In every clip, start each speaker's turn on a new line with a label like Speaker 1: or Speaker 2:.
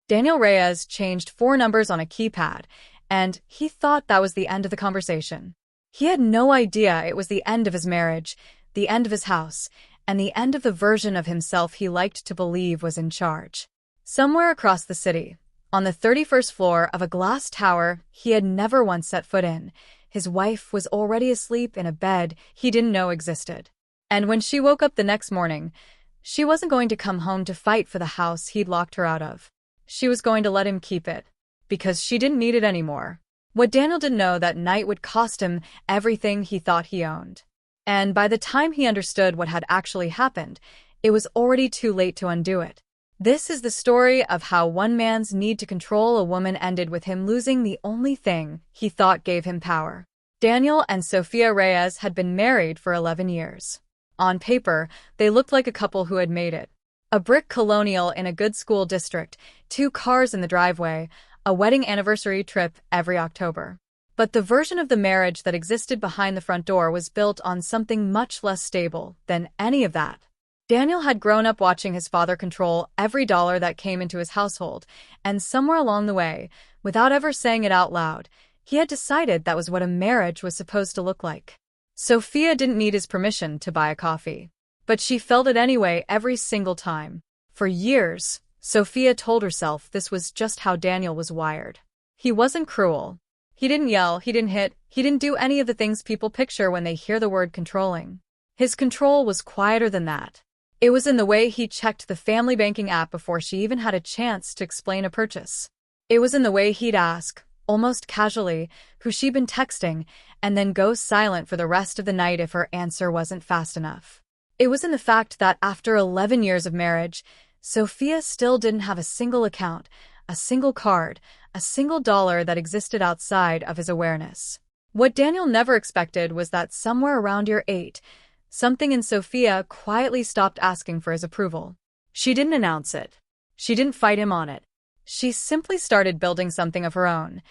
Speaker 1: Daniel Reyes changed 4 numbers on a keypad, and he thought that was the end of the conversation. He had no idea it was the end of his marriage, the end of his house, and the end of the version of himself he liked to believe was in charge. Somewhere across the city, on the 31st floor of a glass tower he had never once set foot in, his wife was already asleep in a bed he didn't know existed. And when she woke up the next morning, she wasn't going to come home to fight for the house he'd locked her out of. She was going to let him keep it, because she didn't need it anymore. What Daniel didn't know that night would cost him everything he thought he owned. And by the time he understood what had actually happened, it was already too late to undo it. This is the story of how one man's need to control a woman ended with him losing the only thing he thought gave him power. Daniel and Sofia Reyes had been married for 11 years. On paper, they looked like a couple who had made it. A brick colonial in a good school district, 2 cars in the driveway, a wedding anniversary trip every October. But the version of the marriage that existed behind the front door was built on something much less stable than any of that. Daniel had grown up watching his father control every dollar that came into his household, and somewhere along the way, without ever saying it out loud, he had decided that was what a marriage was supposed to look like. Sofia didn't need his permission to buy a coffee, but she felt it anyway every single time. For years, Sofia told herself this was just how Daniel was wired. He wasn't cruel. He didn't yell, he didn't hit, he didn't do any of the things people picture when they hear the word controlling. His control was quieter than that. It was in the way he checked the family banking app before she even had a chance to explain a purchase. It was in the way he'd ask, almost casually, who she'd been texting, and then go silent for the rest of the night if her answer wasn't fast enough. It was in the fact that after 11 years of marriage, Sofia still didn't have a single account, a single card, a single dollar that existed outside of his awareness. What Daniel never expected was that somewhere around year 8, something in Sofia quietly stopped asking for his approval. She didn't announce it. She didn't fight him on it. She simply started building something of her own,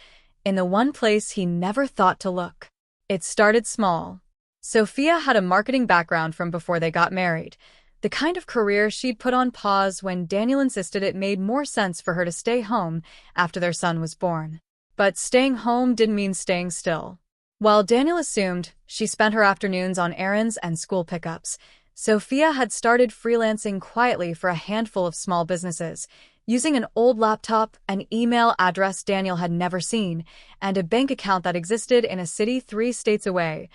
Speaker 1: in the one place he never thought to look. It started small. Sofia had a marketing background from before they got married, the kind of career she'd put on pause when Daniel insisted it made more sense for her to stay home after their son was born. But staying home didn't mean staying still. While Daniel assumed she spent her afternoons on errands and school pickups, Sofia had started freelancing quietly for a handful of small businesses, using an old laptop, an email address Daniel had never seen, and a bank account that existed in a city 3 states away,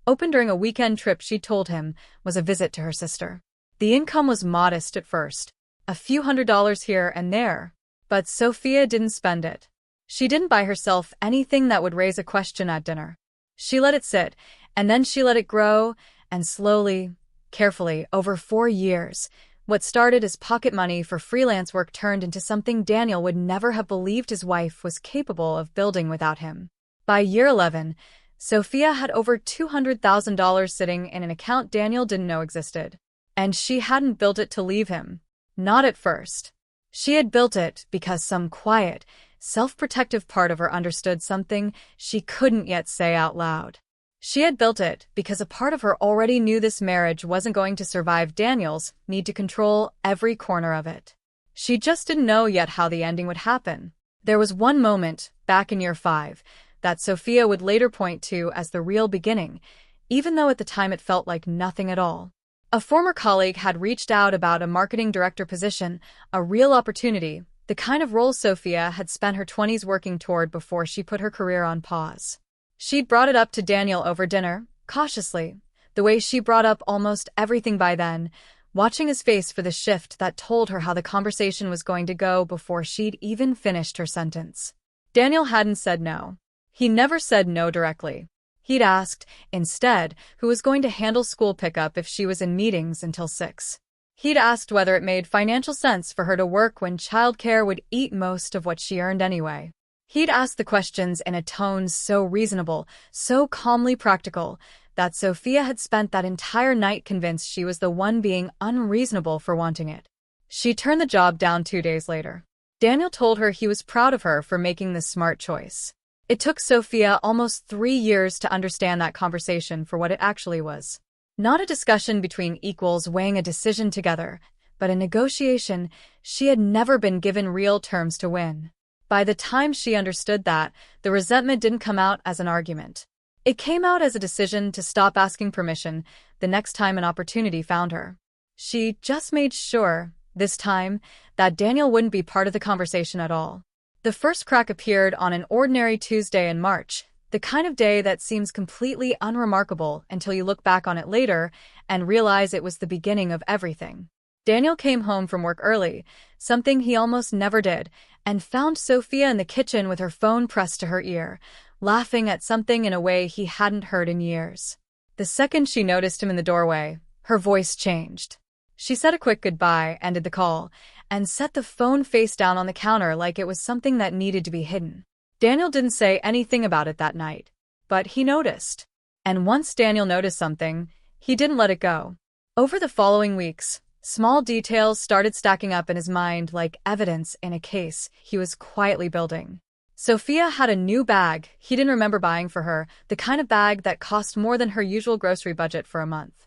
Speaker 1: opened during a weekend trip she told him was a visit to her sister. The income was modest at first, a few $100s here and there, but Sofia didn't spend it. She didn't buy herself anything that would raise a question at dinner. She let it sit, and then she let it grow, and slowly, carefully, over 4 years, what started as pocket money for freelance work turned into something Daniel would never have believed his wife was capable of building without him. By year 11, Sofia had over $200,000 sitting in an account Daniel didn't know existed. And she hadn't built it to leave him. Not at first. She had built it because some quiet, self-protective part of her understood something she couldn't yet say out loud. She had built it because a part of her already knew this marriage wasn't going to survive Daniel's need to control every corner of it. She just didn't know yet how the ending would happen. There was one moment, back in year 5, that Sofia would later point to as the real beginning, even though at the time it felt like nothing at all. A former colleague had reached out about a marketing director position, a real opportunity, the kind of role Sofia had spent her 20s working toward before she put her career on pause. She'd brought it up to Daniel over dinner, cautiously, the way she brought up almost everything by then, watching his face for the shift that told her how the conversation was going to go before she'd even finished her sentence. Daniel hadn't said no. He never said no directly. He'd asked, instead, who was going to handle school pickup if she was in meetings until 6. He'd asked whether it made financial sense for her to work when childcare would eat most of what she earned anyway. He'd asked the questions in a tone so reasonable, so calmly practical, that Sofia had spent that entire night convinced she was the one being unreasonable for wanting it. She turned the job down 2 days later. Daniel told her he was proud of her for making the smart choice. It took Sofia almost 3 years to understand that conversation for what it actually was. Not a discussion between equals weighing a decision together, but in negotiation, she had never been given real terms to win. By the time she understood that, the resentment didn't come out as an argument. It came out as a decision to stop asking permission the next time an opportunity found her. She just made sure, this time, that Daniel wouldn't be part of the conversation at all. The first crack appeared on an ordinary Tuesday in March, the kind of day that seems completely unremarkable until you look back on it later and realize it was the beginning of everything. Daniel came home from work early, something he almost never did, and found Sophia in the kitchen with her phone pressed to her ear, laughing at something in a way he hadn't heard in years. The second she noticed him in the doorway, her voice changed. She said a quick goodbye, ended the call, and set the phone face down on the counter like it was something that needed to be hidden. Daniel didn't say anything about it that night, but he noticed. And once Daniel noticed something, he didn't let it go. Over the following weeks, small details started stacking up in his mind like evidence in a case he was quietly building. Sophia had a new bag he didn't remember buying for her, the kind of bag that cost more than her usual grocery budget for a month.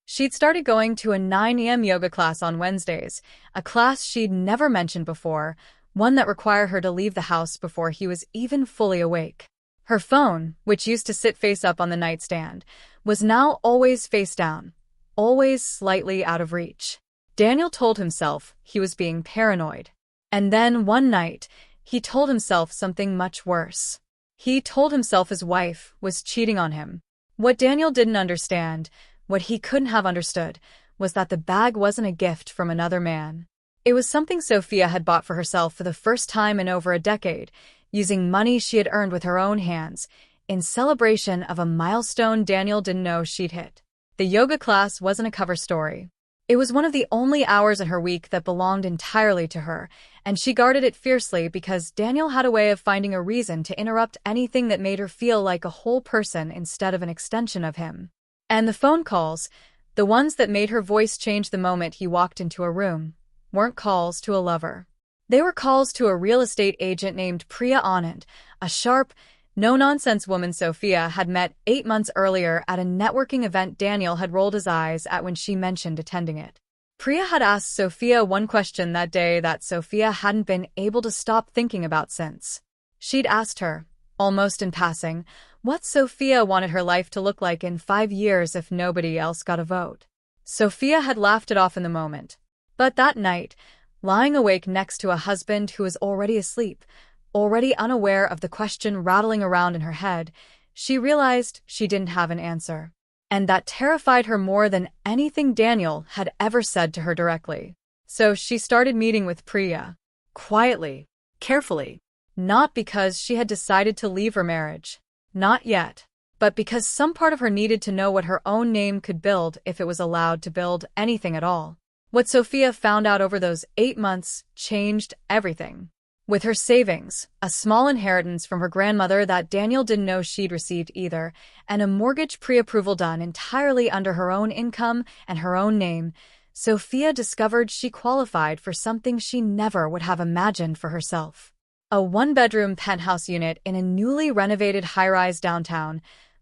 Speaker 1: She'd started going to a 9 a.m. yoga class on Wednesdays, a class she'd never mentioned before, one that required her to leave the house before he was even fully awake. Her phone, which used to sit face up on the nightstand, was now always face down, always slightly out of reach. Daniel told himself he was being paranoid. And then one night, he told himself something much worse. He told himself his wife was cheating on him. What Daniel didn't understand, what he couldn't have understood, was that the bag wasn't a gift from another man. It was something Sophia had bought for herself for the first time in over a decade, using money she had earned with her own hands, in celebration of a milestone Daniel didn't know she'd hit. The yoga class wasn't a cover story. It was one of the only hours in her week that belonged entirely to her, and she guarded it fiercely because Daniel had a way of finding a reason to interrupt anything that made her feel like a whole person instead of an extension of him. And the phone calls, the ones that made her voice change the moment he walked into a room, weren't calls to a lover. They were calls to a real estate agent named Priya Anand, a sharp, no-nonsense woman Sophia had met 8 months earlier at a networking event Daniel had rolled his eyes at when she mentioned attending it. Priya had asked Sophia one question that day that Sophia hadn't been able to stop thinking about since. She'd asked her, almost in passing, what Sophia wanted her life to look like in 5 years if nobody else got a vote. Sophia had laughed it off in the moment. But that night, lying awake next to a husband who was already asleep, already unaware of the question rattling around in her head, she realized she didn't have an answer. And that terrified her more than anything Daniel had ever said to her directly. So she started meeting with Priya. Quietly, carefully. Not because she had decided to leave her marriage. Not yet. But because some part of her needed to know what her own name could build if it was allowed to build anything at all. What Sophia found out over those 8 months changed everything. With her savings, a small inheritance from her grandmother that Daniel didn't know she'd received either, and a mortgage pre-approval done entirely under her own income and her own name, Sophia discovered she qualified for something she never would have imagined for herself. A one-bedroom penthouse unit in a newly renovated high-rise downtown,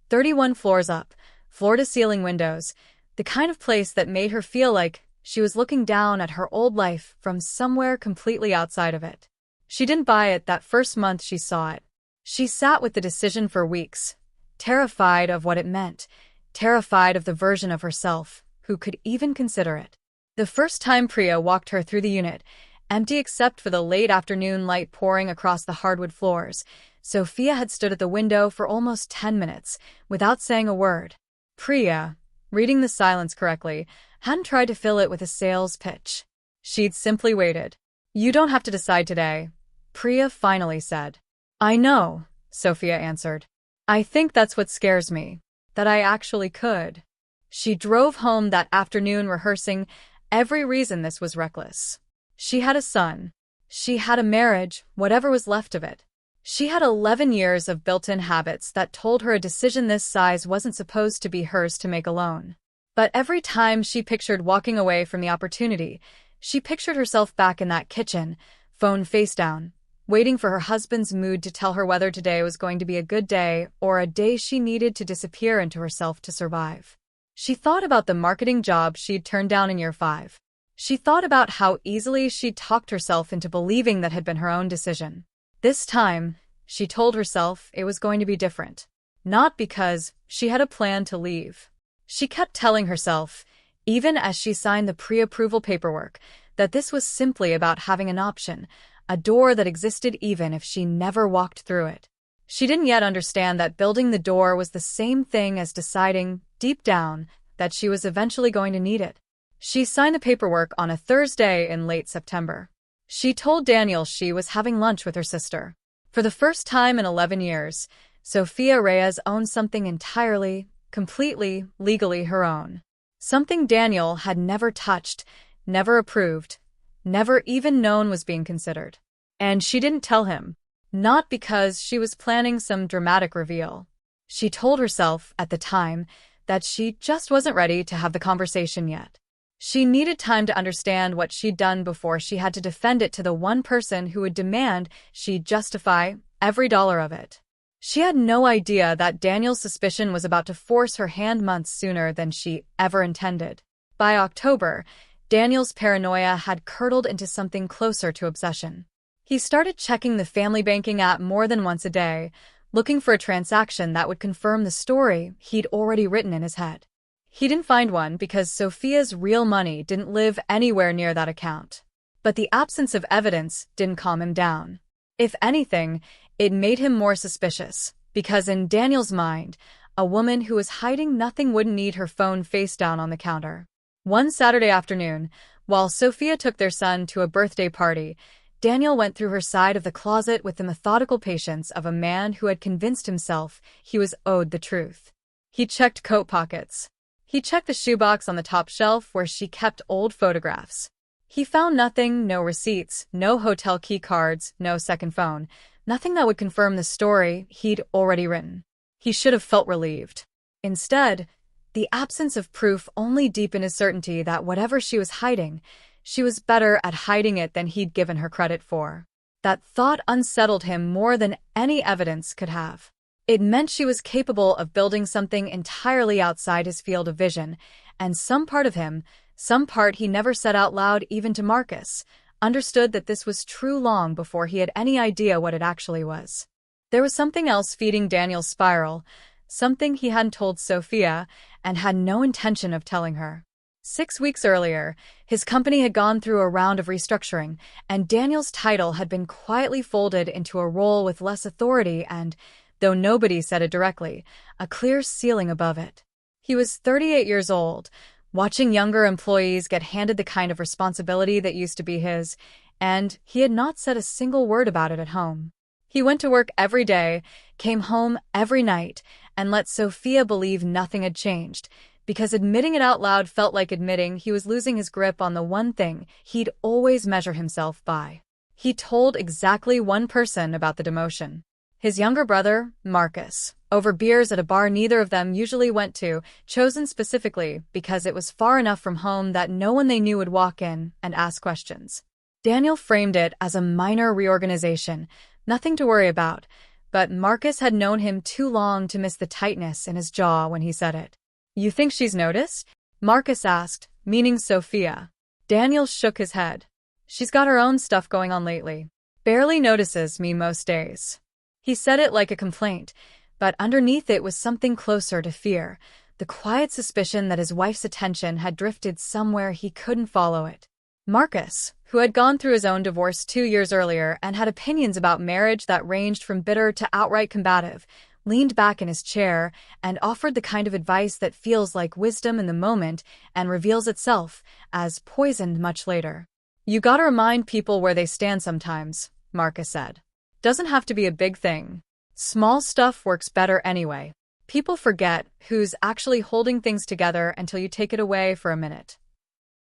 Speaker 1: 31 floors up, floor-to-ceiling windows, the kind of place that made her feel like she was looking down at her old life from somewhere completely outside of it. She didn't buy it that first month she saw it. She sat with the decision for weeks, terrified of what it meant, terrified of the version of herself who could even consider it. The first time Priya walked her through the unit, empty except for the late afternoon light pouring across the hardwood floors, Sophia had stood at the window for almost 10 minutes without saying a word. Priya, reading the silence correctly, hadn't tried to fill it with a sales pitch. She'd simply waited. "You don't have to decide today," Priya finally said. "I know," Sophia answered. "I think that's what scares me, that I actually could." She drove home that afternoon rehearsing every reason this was reckless. She had a son. She had a marriage, whatever was left of it. She had 11 years of built-in habits that told her a decision this size wasn't supposed to be hers to make alone. But every time she pictured walking away from the opportunity, she pictured herself back in that kitchen, phone face down, waiting for her husband's mood to tell her whether today was going to be a good day or a day she needed to disappear into herself to survive. She thought about the marketing job she'd turned down in year 5. She thought about how easily she'd talked herself into believing that had been her own decision. This time, she told herself it was going to be different. Not because she had a plan to leave. She kept telling herself, even as she signed the pre-approval paperwork, that this was simply about having an option, a door that existed even if she never walked through it. She didn't yet understand that building the door was the same thing as deciding, deep down, that she was eventually going to need it. She signed the paperwork on a Thursday in late September. She told Daniel she was having lunch with her sister. For the first time in 11 years, Sofia Reyes owned something entirely, completely, legally her own. Something Daniel had never touched, never approved, never even known was being considered. And she didn't tell him. Not because she was planning some dramatic reveal. She told herself, at the time, that she just wasn't ready to have the conversation yet. She needed time to understand what she'd done before she had to defend it to the one person who would demand she justify every dollar of it. She had no idea that Daniel's suspicion was about to force her hand months sooner than she ever intended. By October, Daniel's paranoia had curdled into something closer to obsession. He started checking the family banking app more than once a day, looking for a transaction that would confirm the story he'd already written in his head. He didn't find one because Sofia's real money didn't live anywhere near that account. But the absence of evidence didn't calm him down. If anything, it made him more suspicious, because in Daniel's mind, a woman who was hiding nothing wouldn't need her phone face down on the counter. One Saturday afternoon, while Sofia took their son to a birthday party, Daniel went through her side of the closet with the methodical patience of a man who had convinced himself he was owed the truth. He checked coat pockets. He checked the shoebox on the top shelf where she kept old photographs. He found nothing, no receipts, no hotel key cards, no second phone, nothing that would confirm the story he'd already written. He should have felt relieved. Instead, the absence of proof only deepened his certainty that whatever she was hiding, she was better at hiding it than he'd given her credit for. That thought unsettled him more than any evidence could have. It meant she was capable of building something entirely outside his field of vision, and some part of him, some part he never said out loud even to Marcus, understood that this was true long before he had any idea what it actually was. There was something else feeding Daniel's spiral, something he hadn't told Sofia and had no intention of telling her. 6 weeks earlier, his company had gone through a round of restructuring, and Daniel's title had been quietly folded into a role with less authority and, though nobody said it directly, a clear ceiling above it. He was 38 years old, watching younger employees get handed the kind of responsibility that used to be his, and he had not said a single word about it at home. He went to work every day, came home every night, and let Sofia believe nothing had changed, because admitting it out loud felt like admitting he was losing his grip on the one thing he'd always measure himself by. He told exactly one person about the demotion. His younger brother, Marcus, over beers at a bar neither of them usually went to, chosen specifically because it was far enough from home that no one they knew would walk in and ask questions. Daniel framed it as a minor reorganization, nothing to worry about, but Marcus had known him too long to miss the tightness in his jaw when he said it. "You think she's noticed?" Marcus asked, meaning Sofia. Daniel shook his head. "She's got her own stuff going on lately. Barely notices me most days." He said it like a complaint, but underneath it was something closer to fear, the quiet suspicion that his wife's attention had drifted somewhere he couldn't follow it. Marcus, who had gone through his own divorce 2 years earlier and had opinions about marriage that ranged from bitter to outright combative, leaned back in his chair and offered the kind of advice that feels like wisdom in the moment and reveals itself as poisoned much later. "You gotta remind people where they stand sometimes," Marcus said. "Doesn't have to be a big thing. Small stuff works better anyway. People forget who's actually holding things together until you take it away for a minute."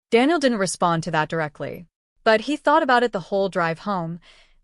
Speaker 1: Daniel didn't respond to that directly, but he thought about it the whole drive home,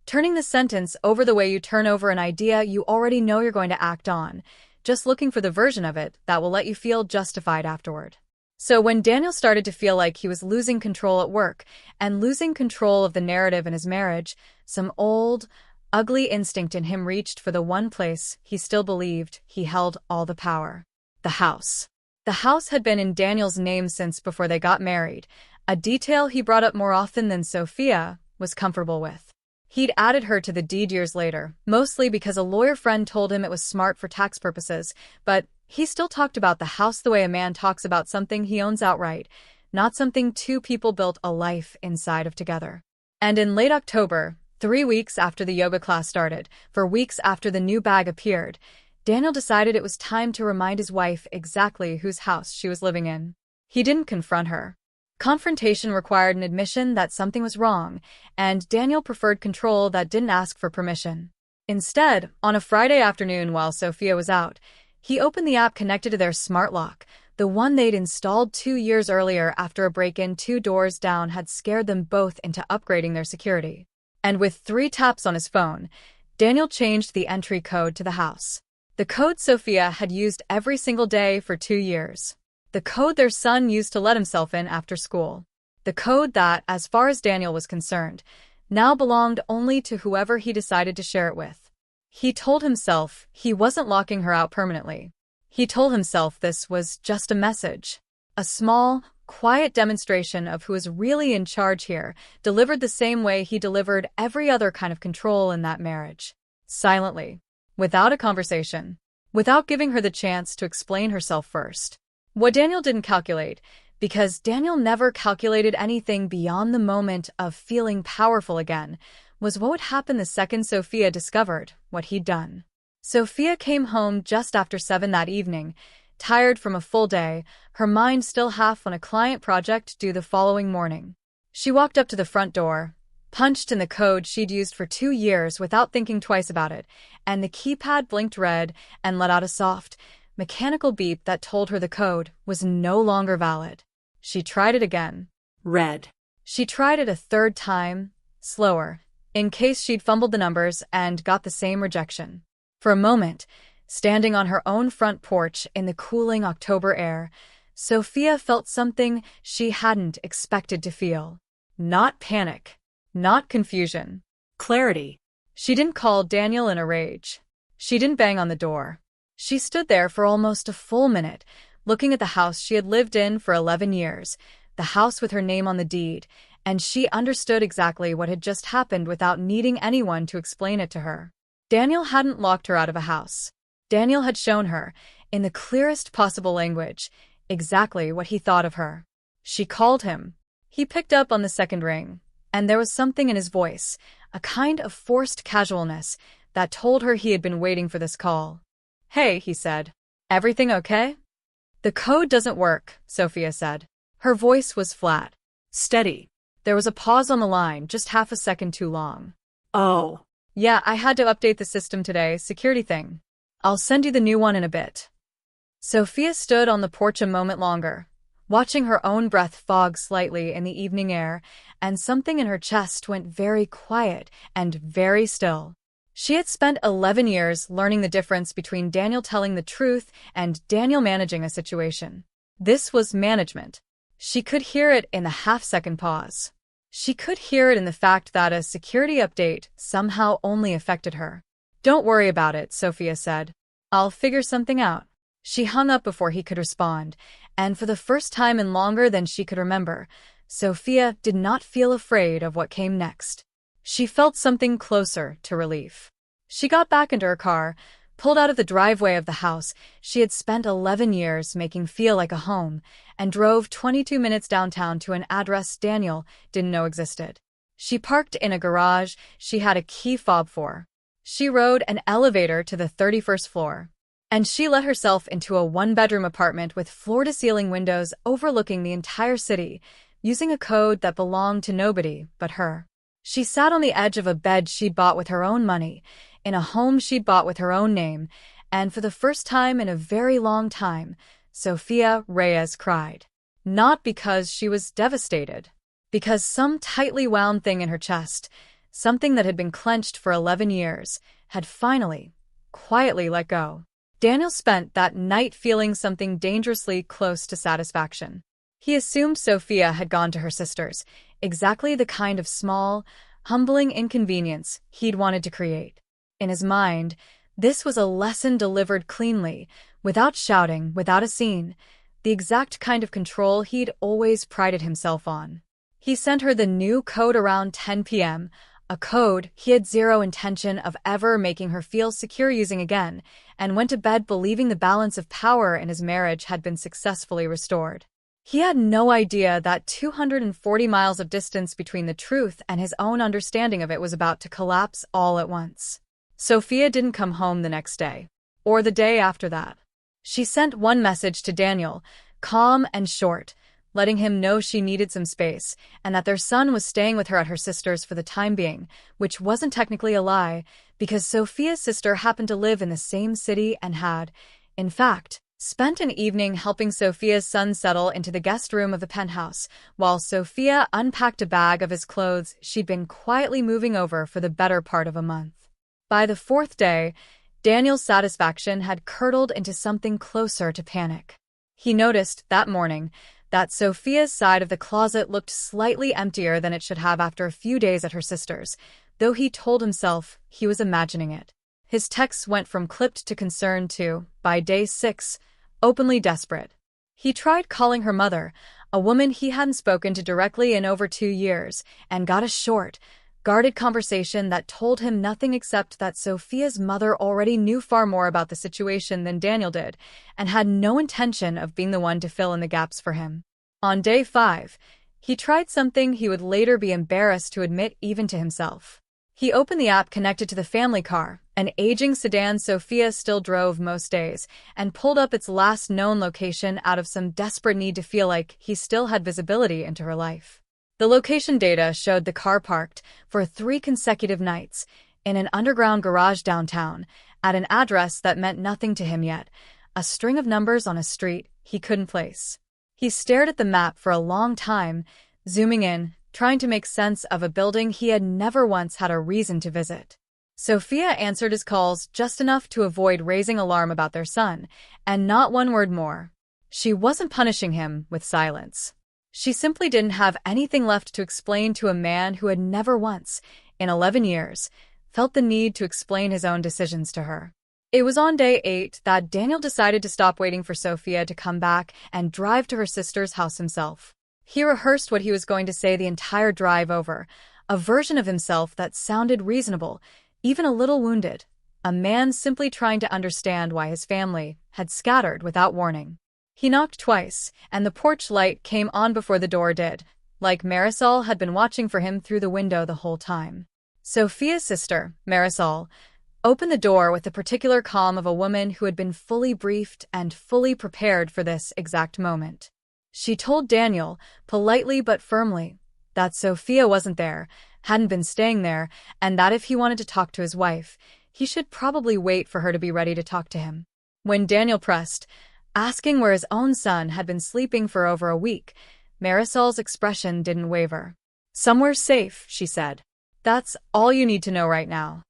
Speaker 1: turning the sentence over the way you turn over an idea you already know you're going to act on, just looking for the version of it that will let you feel justified afterward. So when Daniel started to feel like he was losing control at work and losing control of the narrative in his marriage, some old, ugly instinct in him reached for the one place he still believed he held all the power. The house. The house had been in Daniel's name since before they got married, A detail he brought up more often than Sophia was comfortable with. He'd added her to the deed years later, mostly because a lawyer friend told him it was smart for tax purposes, but he still talked about the house the way a man talks about something he owns outright, not something two people built a life inside of together. And in late October, 3 weeks after the yoga class started, for weeks after the new bag appeared, Daniel decided it was time to remind his wife exactly whose house she was living in. He didn't confront her. Confrontation required an admission that something was wrong, and Daniel preferred control that didn't ask for permission. Instead, on a Friday afternoon while Sophia was out, he opened the app connected to their smart lock, the one they'd installed 2 years earlier after a break-in 2 doors down had scared them both into upgrading their security. And with 3 taps on his phone, Daniel changed the entry code to the house. The code Sophia had used every single day for 2 years. The code their son used to let himself in after school. The code that, as far as Daniel was concerned, now belonged only to whoever he decided to share it with. He told himself he wasn't locking her out permanently. He told himself this was just a message. A small, quiet demonstration of who is really in charge here, delivered the same way he delivered every other kind of control in that marriage. Silently. Without a conversation. Without giving her the chance to explain herself first. What Daniel didn't calculate, because Daniel never calculated anything beyond the moment of feeling powerful again, was what would happen the second Sophia discovered what he'd done. Sophia came home just after 7 that evening, tired from a full day, her mind still half on a client project due the following morning. She walked up to the front door, punched in the code she'd used for 2 years without thinking twice about it, and the keypad blinked red and let out a soft, mechanical beep that told her the code was no longer valid. She tried it again.
Speaker 2: Red.
Speaker 1: She tried it a 3rd time, slower, in case she'd fumbled the numbers and got the same rejection. For a moment, standing on her own front porch in the cooling October air, Sophia felt something she hadn't expected to feel. Not panic. Not confusion.
Speaker 2: Clarity.
Speaker 1: She didn't call Daniel in a rage. She didn't bang on the door. She stood there for almost a full minute, looking at the house she had lived in for 11 years, the house with her name on the deed, and she understood exactly what had just happened without needing anyone to explain it to her. Daniel hadn't locked her out of a house. Daniel had shown her, in the clearest possible language, exactly what he thought of her. She called him. He picked up on the 2nd ring, and there was something in his voice, a kind of forced casualness, that told her he had been waiting for this call. "Hey," he said. "Everything okay?" "The code doesn't work," Sophia said. Her voice was flat.
Speaker 2: Steady.
Speaker 1: There was a pause on the line, just half a second too long.
Speaker 2: Oh.
Speaker 1: "Yeah, I had to update the system today, security thing. I'll send you the new one in a bit." Sophia stood on the porch a moment longer, watching her own breath fog slightly in the evening air, and something in her chest went very quiet and very still. She had spent 11 years learning the difference between Daniel telling the truth and Daniel managing a situation. This was management. She could hear it in the half-second pause. She could hear it in the fact that a security update somehow only affected her. "Don't worry about it," Sophia said. "I'll figure something out." She hung up before he could respond, and for the first time in longer than she could remember, Sophia did not feel afraid of what came next. She felt something closer to relief. She got back into her car, pulled out of the driveway of the house she had spent 11 years making feel like a home, and drove 22 minutes downtown to an address Daniel didn't know existed. She parked in a garage she had a key fob for. She rode an elevator to the 31st floor. And she let herself into a 1-bedroom apartment with floor-to-ceiling windows overlooking the entire city, using a code that belonged to nobody but her. She sat on the edge of a bed she'd bought with her own money, in a home she'd bought with her own name, and for the first time in a very long time, Sophia Reyes cried. Not because she was devastated, because some tightly wound thing in her chest, something that had been clenched for 11 years, had finally, quietly let go. Daniel spent that night feeling something dangerously close to satisfaction. He assumed Sophia had gone to her sister's, exactly the kind of small, humbling inconvenience he'd wanted to create. In his mind, this was a lesson delivered cleanly, without shouting, without a scene. the exact kind of control he'd always prided himself on. He sent her the new code around 10 p.m., a code he had zero intention of ever making her feel secure using again, and went to bed believing the balance of power in his marriage had been successfully restored. He had no idea that 240 miles of distance between the truth and his own understanding of it was about to collapse all at once. Sophia didn't come home the next day, or the day after that. She sent one message to Daniel, calm and short, letting him know she needed some space, and that their son was staying with her at her sister's for the time being, which wasn't technically a lie, because Sophia's sister happened to live in the same city and had, in fact, spent an evening helping Sophia's son settle into the guest room of the penthouse, while Sophia unpacked a bag of his clothes she'd been quietly moving over for the better part of a month. By the fourth day, Daniel's satisfaction had curdled into something closer to panic. He noticed, that morning, that Sophia's side of the closet looked slightly emptier than it should have after a few days at her sister's, though he told himself he was imagining it. His texts went from clipped to concerned to, by day 6, openly desperate. He tried calling her mother, a woman he hadn't spoken to directly in over 2 years, and got a short, guarded conversation that told him nothing except that Sophia's mother already knew far more about the situation than Daniel did, and had no intention of being the one to fill in the gaps for him. On day 5, he tried something he would later be embarrassed to admit even to himself. He opened the app connected to the family car, an aging sedan Sophia still drove most days, and pulled up its last known location out of some desperate need to feel like he still had visibility into her life. The location data showed the car parked for 3 consecutive nights in an underground garage downtown at an address that meant nothing to him yet, a string of numbers on a street he couldn't place. He stared at the map for a long time, zooming in, trying to make sense of a building he had never once had a reason to visit. Sophia answered his calls just enough to avoid raising alarm about their son, and not one word more. She wasn't punishing him with silence. She simply didn't have anything left to explain to a man who had never once, in 11 years, felt the need to explain his own decisions to her. It was on day 8 that Daniel decided to stop waiting for Sophia to come back and drive to her sister's house himself. He rehearsed what he was going to say the entire drive over, a version of himself that sounded reasonable, even a little wounded, a man simply trying to understand why his family had scattered without warning. He knocked twice, and the porch light came on before the door did, like Marisol had been watching for him through the window the whole time. Sophia's sister, Marisol, opened the door with the particular calm of a woman who had been fully briefed and fully prepared for this exact moment. She told Daniel, politely but firmly, that Sophia wasn't there, hadn't been staying there, and that if he wanted to talk to his wife, he should probably wait for her to be ready to talk to him. When Daniel pressed, asking where his own son had been sleeping for over a week, Marisol's expression didn't waver. "Somewhere safe," she said. "That's all you need to know right now."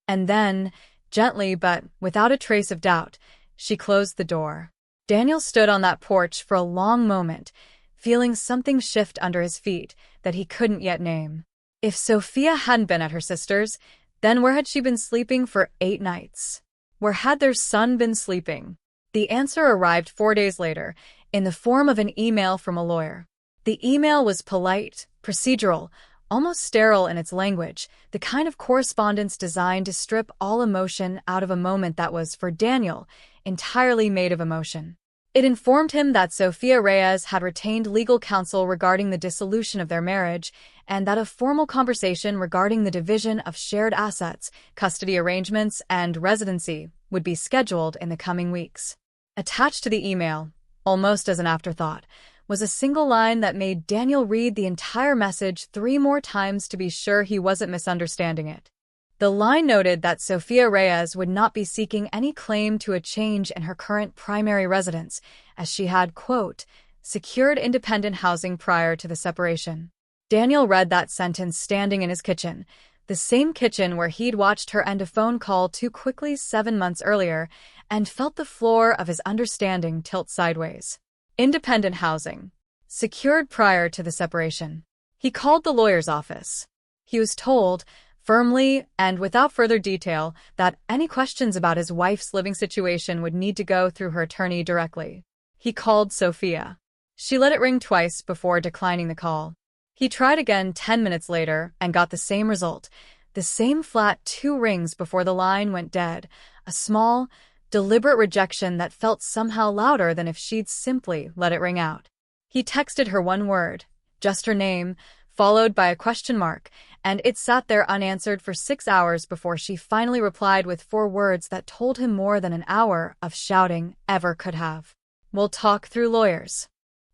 Speaker 1: And then, gently but without a trace of doubt, she closed the door. Daniel stood on that porch for a long moment, feeling something shift under his feet that he couldn't yet name. If Sophia hadn't been at her sister's, then where had she been sleeping for 8 nights? Where had their son been sleeping? The answer arrived 4 days later, in the form of an email from a lawyer. The email was polite, procedural, almost sterile in its language, the kind of correspondence designed to strip all emotion out of a moment that was, for Daniel, entirely made of emotion. It informed him that Sophia Reyes had retained legal counsel regarding the dissolution of their marriage, and that a formal conversation regarding the division of shared assets, custody arrangements, and residency would be scheduled in the coming weeks. Attached to the email, almost as an afterthought, was a single line that made Daniel read the entire message 3 more times to be sure he wasn't misunderstanding it. The line noted that Sophia Reyes would not be seeking any claim to a change in her current primary residence, as she had, quote, secured independent housing prior to the separation. Daniel read that sentence standing in his kitchen, the same kitchen where he'd watched her end a phone call too quickly 7 months earlier, and felt the floor of his understanding tilt sideways. Independent housing. Secured prior to the separation. He called the lawyer's office. He was told, firmly and without further detail, that any questions about his wife's living situation would need to go through her attorney directly. He called Sophia. She let it ring twice before declining the call. He tried again 10 minutes later and got the same result, the same flat 2 rings before the line went dead, a small, deliberate rejection that felt somehow louder than if she'd simply let it ring out. He texted her one word, just her name, followed by a question mark, and it sat there unanswered for 6 hours before she finally replied with 4 words that told him more than an hour of shouting ever could have. "We'll talk through lawyers."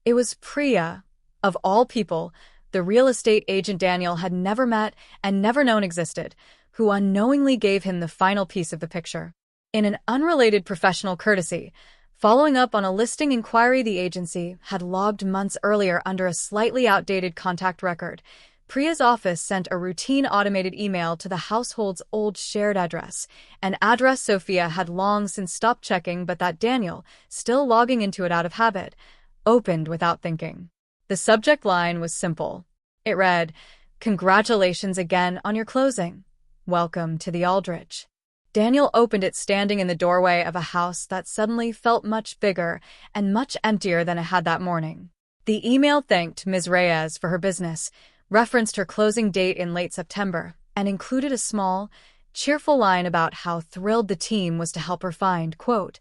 Speaker 1: It was Priya, of all people, the real estate agent Daniel had never met and never known existed, who unknowingly gave him the final piece of the picture. In an unrelated professional courtesy, following up on a listing inquiry the agency had logged months earlier under a slightly outdated contact record, Priya's office sent a routine automated email to the household's old shared address, an address Sophia had long since stopped checking but that Daniel, still logging into it out of habit, opened without thinking. The subject line was simple. It read, "Congratulations again on your closing. Welcome to the Aldrich." Daniel opened it standing in the doorway of a house that suddenly felt much bigger and much emptier than it had that morning. The email thanked Ms. Reyes for her business, referenced her closing date in late September, and included a small, cheerful line about how thrilled the team was to help her find, quote,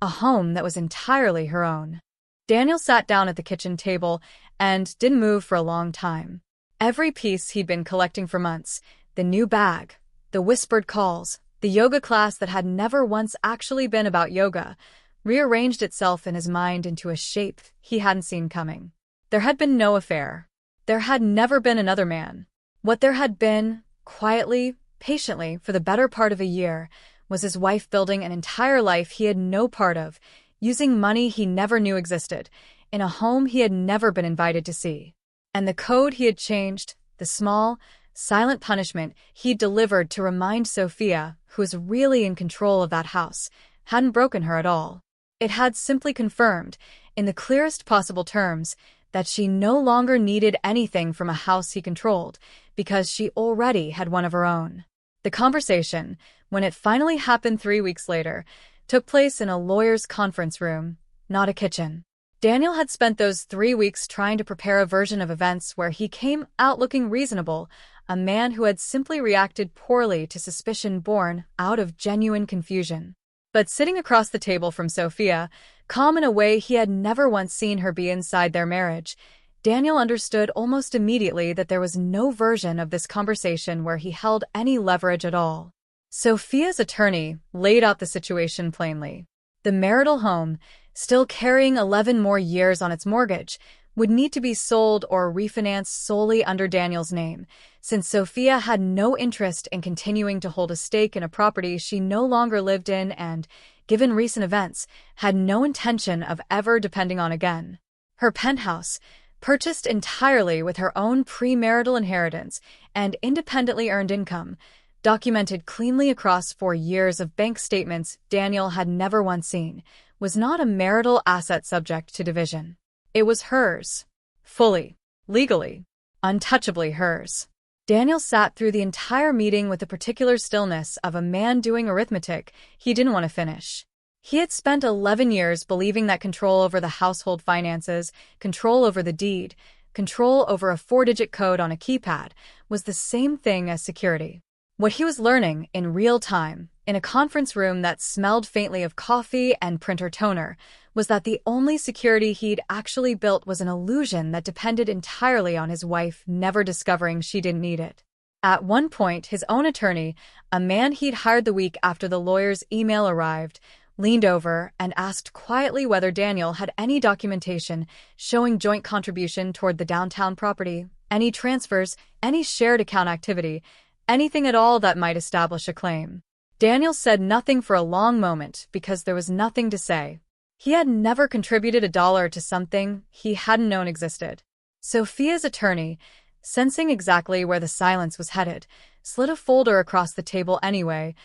Speaker 1: "a home that was entirely her own." Daniel sat down at the kitchen table and didn't move for a long time. Every piece he'd been collecting for months, the new bag, the whispered calls, the yoga class that had never once actually been about yoga, rearranged itself in his mind into a shape he hadn't seen coming. There had been no affair. There had never been another man. What there had been, quietly, patiently, for the better part of a year, was his wife building an entire life he had no part of, using money he never knew existed, in a home he had never been invited to see. And the code he had changed, the small, silent punishment he'd delivered to remind Sophia, who was really in control of that house, hadn't broken her at all. It had simply confirmed, in the clearest possible terms, that she no longer needed anything from a house he controlled, because she already had one of her own. The conversation, when it finally happened 3 weeks later, took place in a lawyer's conference room, not a kitchen. Daniel had spent those 3 weeks trying to prepare a version of events where he came out looking reasonable, a man who had simply reacted poorly to suspicion born out of genuine confusion. But sitting across the table from Sophia, calm in a way he had never once seen her be inside their marriage, Daniel understood almost immediately that there was no version of this conversation where he held any leverage at all. Sophia's attorney laid out the situation plainly. The marital home, still carrying 11 more years on its mortgage, would need to be sold or refinanced solely under Daniel's name, since Sophia had no interest in continuing to hold a stake in a property she no longer lived in and, given recent events, had no intention of ever depending on again. Her penthouse, purchased entirely with her own premarital inheritance and independently earned income, documented cleanly across 4 years of bank statements Daniel had never once seen, was not a marital asset subject to division. It was hers. Fully, legally, untouchably hers. Daniel sat through the entire meeting with the particular stillness of a man doing arithmetic he didn't want to finish. He had spent 11 years believing that control over the household finances, control over the deed, control over a 4-digit code on a keypad was the same thing as security. What he was learning in real time, in a conference room that smelled faintly of coffee and printer toner, was that the only security he'd actually built was an illusion that depended entirely on his wife never discovering she didn't need it. At one point, his own attorney, a man he'd hired the week after the lawyer's email arrived, leaned over and asked quietly whether Daniel had any documentation showing joint contribution toward the downtown property, any transfers, any shared account activity, anything at all that might establish a claim. Daniel said nothing for a long moment because there was nothing to say. He had never contributed $1 to something he hadn't known existed. Sophia's attorney, sensing exactly where the silence was headed, slid a folder across the table anyway,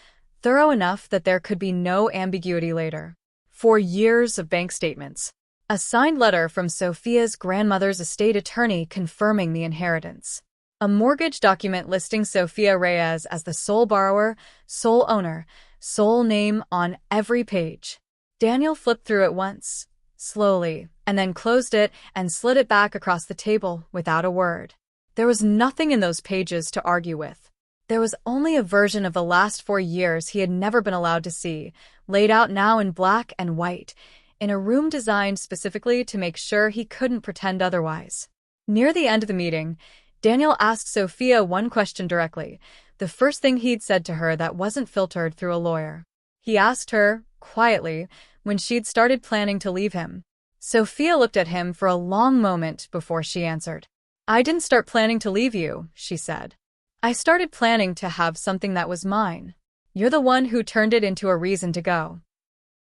Speaker 1: thorough enough that there could be no ambiguity later. 4 years of bank statements. A signed letter from Sophia's grandmother's estate attorney confirming the inheritance. A mortgage document listing Sophia Reyes as the sole borrower, sole owner, sole name on every page. Daniel flipped through it once, slowly, and then closed it and slid it back across the table without a word. There was nothing in those pages to argue with. There was only a version of the last 4 years he had never been allowed to see, laid out now in black and white, in a room designed specifically to make sure he couldn't pretend otherwise. Near the end of the meeting, Daniel asked Sophia one question directly, the first thing he'd said to her that wasn't filtered through a lawyer. He asked her, quietly, when she'd started planning to leave him. Sophia looked at him for a long moment before she answered. "I didn't start planning to leave you," she said. "I started planning to have something that was mine. You're the one who turned it into a reason to go."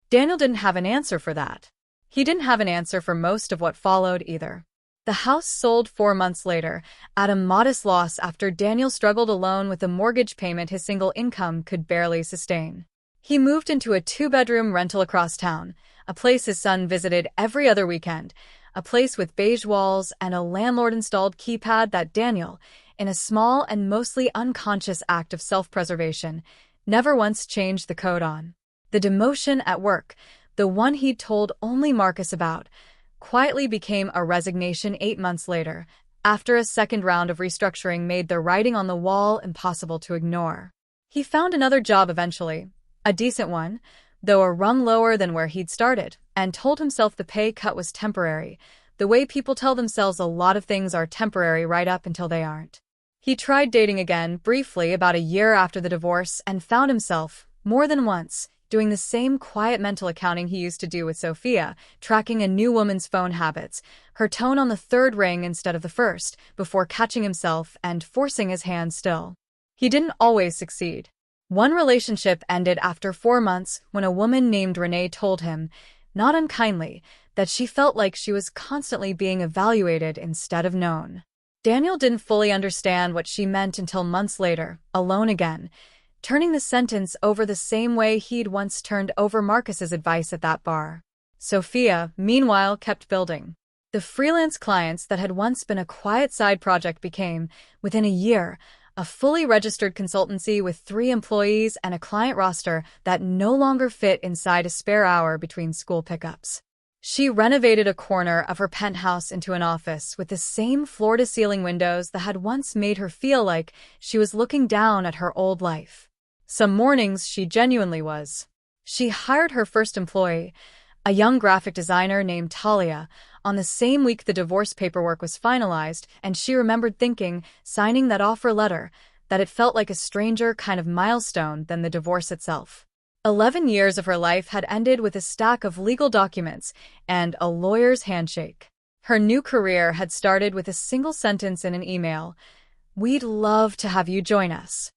Speaker 1: Daniel didn't have an answer for that. He didn't have an answer for most of what followed either. The house sold 4 months later, at a modest loss after Daniel struggled alone with a mortgage payment his single income could barely sustain. He moved into a 2-bedroom rental across town, a place his son visited every other weekend, a place with beige walls and a landlord-installed keypad that Daniel, in a small and mostly unconscious act of self-preservation, never once changed the code on. The demotion at work, the one he'd told only Marcus about, quietly became a resignation 8 months later, after a second round of restructuring made the writing on the wall impossible to ignore. He found another job eventually, a decent one, though a rung lower than where he'd started, and told himself the pay cut was temporary, the way people tell themselves a lot of things are temporary right up until they aren't. He tried dating again briefly about a year after the divorce and found himself, more than once, doing the same quiet mental accounting he used to do with Sophia, tracking a new woman's phone habits, her tone on the third ring instead of the first, before catching himself and forcing his hand still. He didn't always succeed. One relationship ended after 4 months when a woman named Renee told him, not unkindly, that she felt like she was constantly being evaluated instead of known. Daniel didn't fully understand what she meant until months later, alone again, turning the sentence over the same way he'd once turned over Marcus's advice at that bar. Sophia, meanwhile, kept building. The freelance clients that had once been a quiet side project became, within a year, a fully registered consultancy with 3 employees and a client roster that no longer fit inside a spare hour between school pickups. She renovated a corner of her penthouse into an office with the same floor-to-ceiling windows that had once made her feel like she was looking down at her old life. Some mornings she genuinely was. She hired her first employee, a young graphic designer named Talia, on the same week the divorce paperwork was finalized, and she remembered thinking, signing that offer letter, that it felt like a stranger kind of milestone than the divorce itself. 11 years of her life had ended with a stack of legal documents and a lawyer's handshake. Her new career had started with a single sentence in an email: "We'd love to have you join us."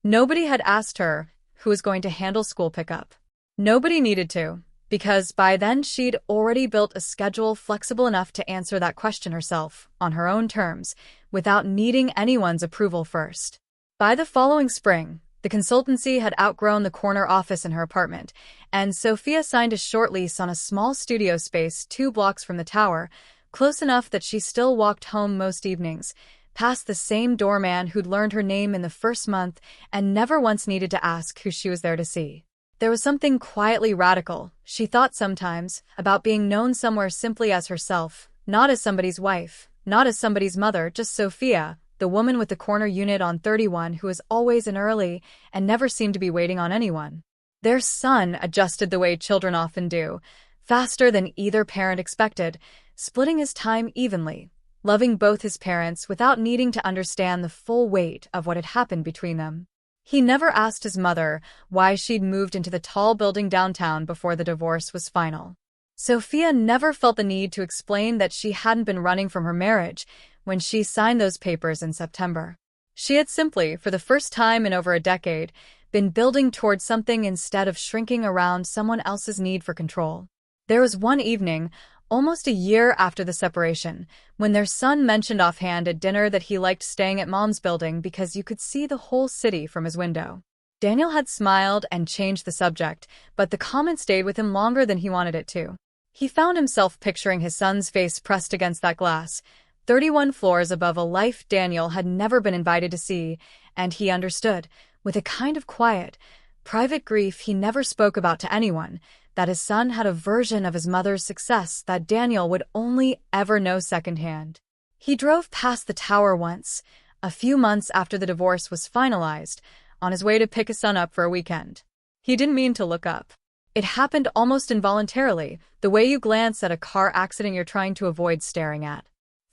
Speaker 1: Nobody had asked her who was going to handle school pickup. Nobody needed to, because by then she'd already built a schedule flexible enough to answer that question herself, on her own terms, without needing anyone's approval first. By the following spring, the consultancy had outgrown the corner office in her apartment, and Sophia signed a short lease on a small studio space 2 blocks from the tower, close enough that she still walked home most evenings, past the same doorman who'd learned her name in the first month and never once needed to ask who she was there to see. There was something quietly radical, she thought sometimes, about being known somewhere simply as herself, not as somebody's wife, not as somebody's mother, just Sophia, the woman with the corner unit on 31 who was always in early and never seemed to be waiting on anyone. Their son adjusted the way children often do, faster than either parent expected, splitting his time evenly, loving both his parents without needing to understand the full weight of what had happened between them. He never asked his mother why she'd moved into the tall building downtown before the divorce was final. Sophia never felt the need to explain that she hadn't been running from her marriage when she signed those papers in September. She had simply, for the first time in over a decade, been building towards something instead of shrinking around someone else's need for control. There was one evening, almost a year after the separation, when their son mentioned offhand at dinner that he liked staying at Mom's building because you could see the whole city from his window. Daniel had smiled and changed the subject, but the comment stayed with him longer than he wanted it to. He found himself picturing his son's face pressed against that glass, 31 floors above a life Daniel had never been invited to see, and he understood, with a kind of quiet, private grief he never spoke about to anyone, that his son had a version of his mother's success that Daniel would only ever know secondhand. He drove past the tower once, a few months after the divorce was finalized, on his way to pick his son up for a weekend. He didn't mean to look up. It happened almost involuntarily, the way you glance at a car accident you're trying to avoid staring at.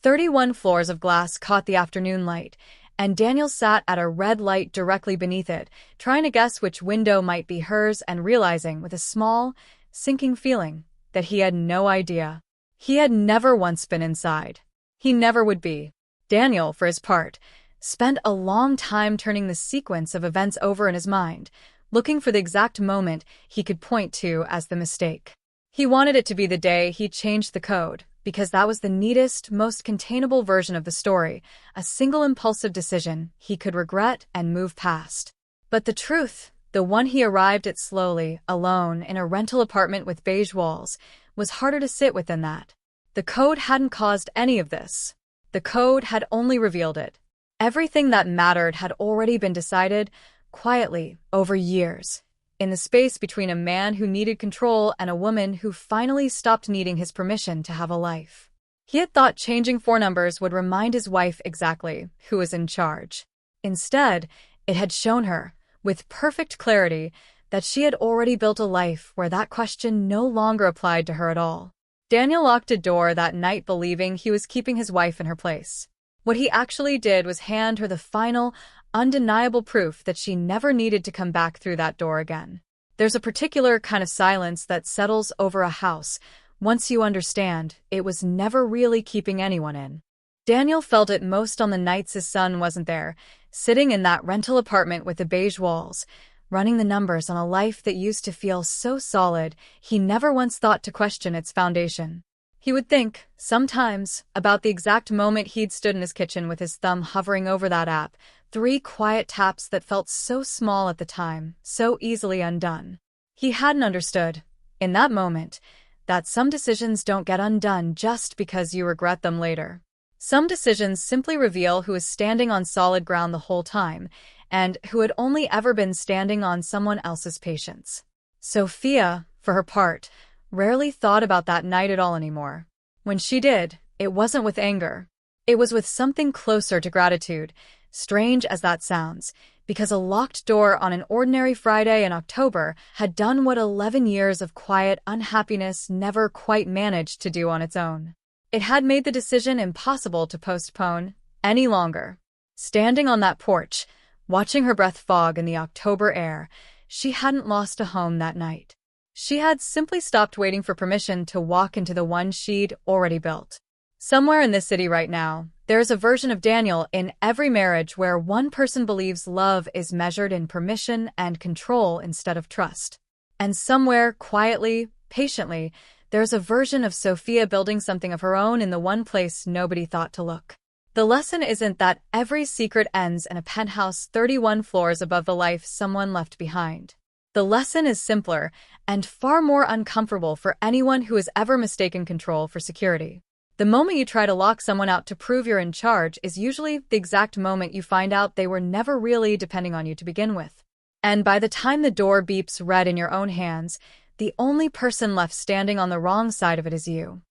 Speaker 1: 31 floors of glass caught the afternoon light, and Daniel sat at a red light directly beneath it, trying to guess which window might be hers and realizing with a small, sinking feeling that he had no idea. He had never once been inside. He never would be. Daniel, for his part, spent a long time turning the sequence of events over in his mind, looking for the exact moment he could point to as the mistake. He wanted it to be the day he changed the code, because that was the neatest, most containable version of the story, a single impulsive decision he could regret and move past. But the truth, the one he arrived at slowly, alone, in a rental apartment with beige walls, was harder to sit with than that. The code hadn't caused any of this. The code had only revealed it. Everything that mattered had already been decided, quietly, over years, in the space between a man who needed control and a woman who finally stopped needing his permission to have a life. He had thought changing 4 numbers would remind his wife exactly who was in charge. Instead, it had shown her, with perfect clarity, that she had already built a life where that question no longer applied to her at all. Daniel locked a door that night believing he was keeping his wife in her place. What he actually did was hand her the final, undeniable proof that she never needed to come back through that door again. There's a particular kind of silence that settles over a house once you understand it was never really keeping anyone in. Daniel felt it most on the nights his son wasn't there, sitting in that rental apartment with the beige walls, running the numbers on a life that used to feel so solid he never once thought to question its foundation. He would think, sometimes, about the exact moment he'd stood in his kitchen with his thumb hovering over that app, 3 quiet taps that felt so small at the time, so easily undone. He hadn't understood, in that moment, that some decisions don't get undone just because you regret them later. Some decisions simply reveal who is standing on solid ground the whole time, and who had only ever been standing on someone else's patience. Sophia, for her part, rarely thought about that night at all anymore. When she did, it wasn't with anger. It was with something closer to gratitude, strange as that sounds, because a locked door on an ordinary Friday in October had done what 11 years of quiet unhappiness never quite managed to do on its own. It had made the decision impossible to postpone any longer. Standing on that porch, watching her breath fog in the October air, she hadn't lost a home that night. She had simply stopped waiting for permission to walk into the one she'd already built. Somewhere in this city right now, there is a version of Daniel in every marriage where one person believes love is measured in permission and control instead of trust. And somewhere, quietly, patiently, there's a version of Sophia building something of her own in the one place nobody thought to look. The lesson isn't that every secret ends in a penthouse 31 floors above the life someone left behind. The lesson is simpler and far more uncomfortable for anyone who has ever mistaken control for security. The moment you try to lock someone out to prove you're in charge is usually the exact moment you find out they were never really depending on you to begin with. And by the time the door beeps red in your own hands, the only person left standing on the wrong side of it is you.